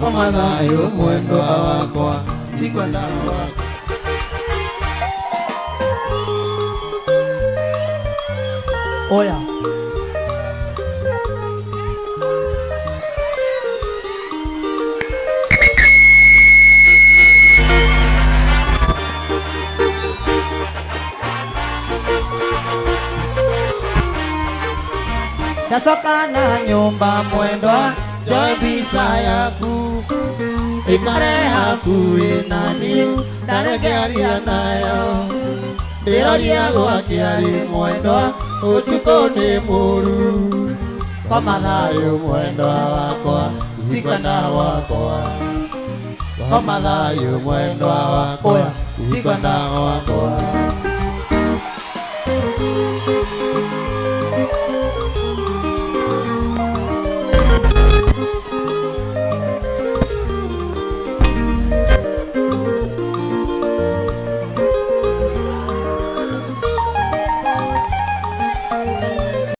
koma thayo mwendwa wakwa tikwenda wakwa. Oya nasoka na nyumba mwendwa joy bisa yaku ikare hakuhi nani ndaregearia nayo ndiroria gwakiari mwendwa utuko ni muru koma thayo mwendwa wakwa tikwenda wakwa koma thayo mwendwa wakwa tikwenda wakwa.